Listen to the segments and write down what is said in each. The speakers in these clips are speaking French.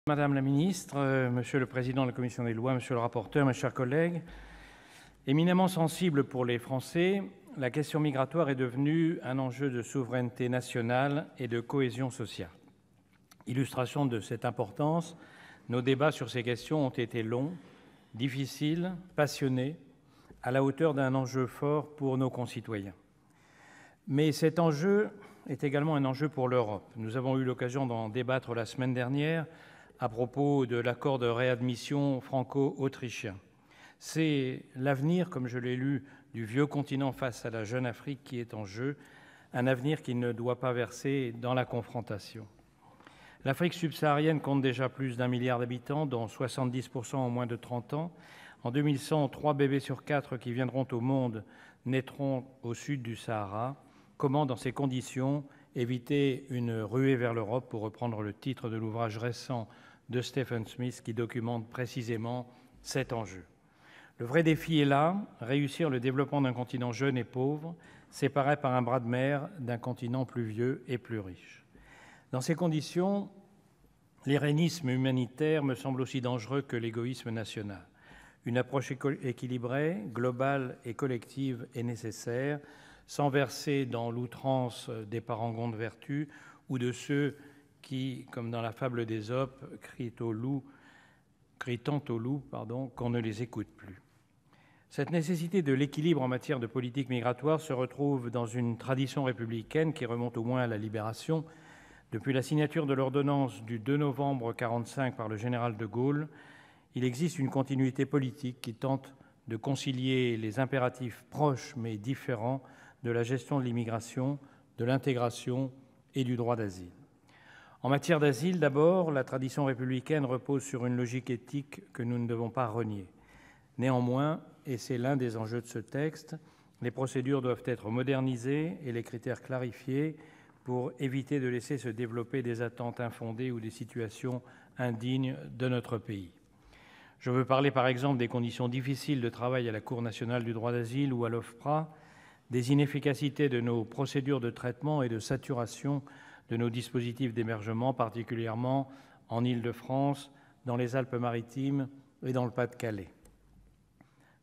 Madame la ministre, monsieur le président de la commission des lois, monsieur le rapporteur, mes chers collègues, éminemment sensible pour les Français, la question migratoire est devenue un enjeu de souveraineté nationale et de cohésion sociale. Illustration de cette importance, nos débats sur ces questions ont été longs, difficiles, passionnés, à la hauteur d'un enjeu fort pour nos concitoyens. Mais cet enjeu est également un enjeu pour l'Europe. Nous avons eu l'occasion d'en débattre la semaine dernière à propos de l'accord de réadmission franco-autrichien. C'est l'avenir, comme je l'ai lu, du vieux continent face à la jeune Afrique qui est en jeu, un avenir qui ne doit pas verser dans la confrontation. L'Afrique subsaharienne compte déjà plus d'1 milliard d'habitants, dont 70% ont moins de 30 ans. En 2100, 3 bébés sur 4 qui viendront au monde naîtront au sud du Sahara. Comment, dans ces conditions, éviter une ruée vers l'Europe, pour reprendre le titre de l'ouvrage récent de Stephen Smith qui documente précisément cet enjeu. Le vrai défi est là, réussir le développement d'un continent jeune et pauvre, séparé par un bras de mer d'un continent plus vieux et plus riche. Dans ces conditions, l'irénisme humanitaire me semble aussi dangereux que l'égoïsme national. Une approche équilibrée, globale et collective est nécessaire, sans verser dans l'outrance des parangons de vertu ou de ceux qui, comme dans la fable d'Ésope, crient tant au loup qu'on ne les écoute plus. Cette nécessité de l'équilibre en matière de politique migratoire se retrouve dans une tradition républicaine qui remonte au moins à la Libération. Depuis la signature de l'ordonnance du 2 novembre 1945 par le général de Gaulle, il existe une continuité politique qui tente de concilier les impératifs proches mais différents de la gestion de l'immigration, de l'intégration et du droit d'asile. En matière d'asile, d'abord, la tradition républicaine repose sur une logique éthique que nous ne devons pas renier. Néanmoins, et c'est l'un des enjeux de ce texte, les procédures doivent être modernisées et les critères clarifiés pour éviter de laisser se développer des attentes infondées ou des situations indignes de notre pays. Je veux parler par exemple des conditions difficiles de travail à la Cour nationale du droit d'asile ou à l'OFPRA, des inefficacités de nos procédures de traitement et de saturation de nos dispositifs d'hébergement, particulièrement en Île-de-France, dans les Alpes-Maritimes et dans le Pas-de-Calais.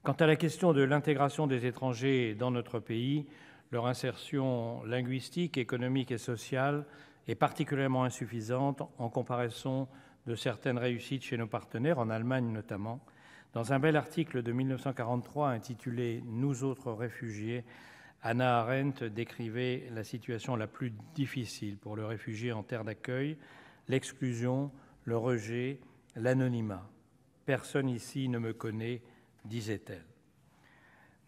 Quant à la question de l'intégration des étrangers dans notre pays, leur insertion linguistique, économique et sociale est particulièrement insuffisante en comparaison de certaines réussites chez nos partenaires, en Allemagne notamment. Dans un bel article de 1943 intitulé « Nous autres réfugiés », Hannah Arendt décrivait la situation la plus difficile pour le réfugié en terre d'accueil, l'exclusion, le rejet, l'anonymat. « Personne ici ne me connaît », disait-elle.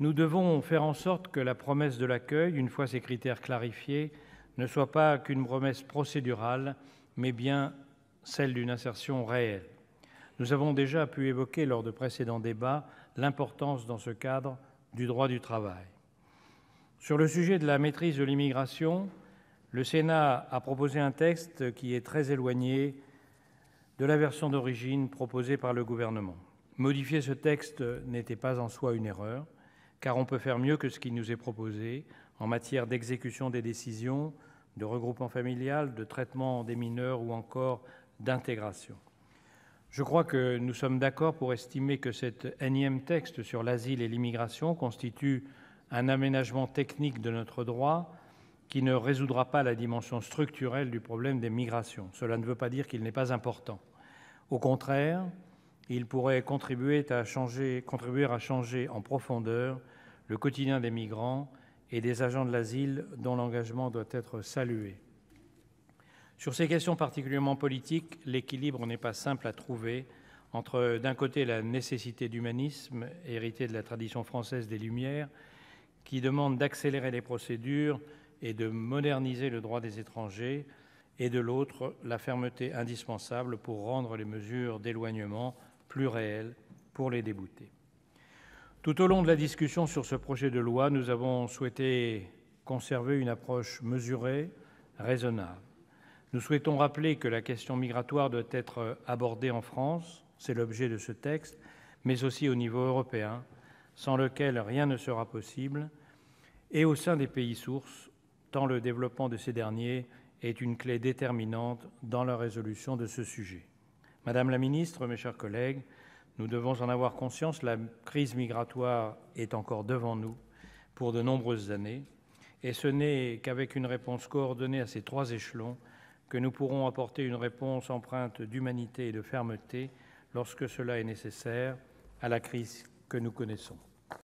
Nous devons faire en sorte que la promesse de l'accueil, une fois ces critères clarifiés, ne soit pas qu'une promesse procédurale, mais bien celle d'une insertion réelle. Nous avons déjà pu évoquer lors de précédents débats l'importance dans ce cadre du droit du travail. Sur le sujet de la maîtrise de l'immigration, le Sénat a proposé un texte qui est très éloigné de la version d'origine proposée par le gouvernement. Modifier ce texte n'était pas en soi une erreur, car on peut faire mieux que ce qui nous est proposé en matière d'exécution des décisions, de regroupement familial, de traitement des mineurs ou encore d'intégration. Je crois que nous sommes d'accord pour estimer que cet énième texte sur l'asile et l'immigration constitue un aménagement technique de notre droit qui ne résoudra pas la dimension structurelle du problème des migrations. Cela ne veut pas dire qu'il n'est pas important. Au contraire, il pourrait contribuer à changer en profondeur le quotidien des migrants et des agents de l'asile dont l'engagement doit être salué. Sur ces questions particulièrement politiques, l'équilibre n'est pas simple à trouver entre, d'un côté, la nécessité d'humanisme, hérité de la tradition française des Lumières, qui demande d'accélérer les procédures et de moderniser le droit des étrangers, et de l'autre, la fermeté indispensable pour rendre les mesures d'éloignement plus réelles pour les déboutés. Tout au long de la discussion sur ce projet de loi, nous avons souhaité conserver une approche mesurée, raisonnable. Nous souhaitons rappeler que la question migratoire doit être abordée en France, c'est l'objet de ce texte, mais aussi au niveau européen, sans lequel rien ne sera possible, et au sein des pays sources, tant le développement de ces derniers est une clé déterminante dans la résolution de ce sujet. Madame la ministre, mes chers collègues, nous devons en avoir conscience, la crise migratoire est encore devant nous pour de nombreuses années, et ce n'est qu'avec une réponse coordonnée à ces trois échelons que nous pourrons apporter une réponse empreinte d'humanité et de fermeté, lorsque cela est nécessaire, à la crise que nous connaissons.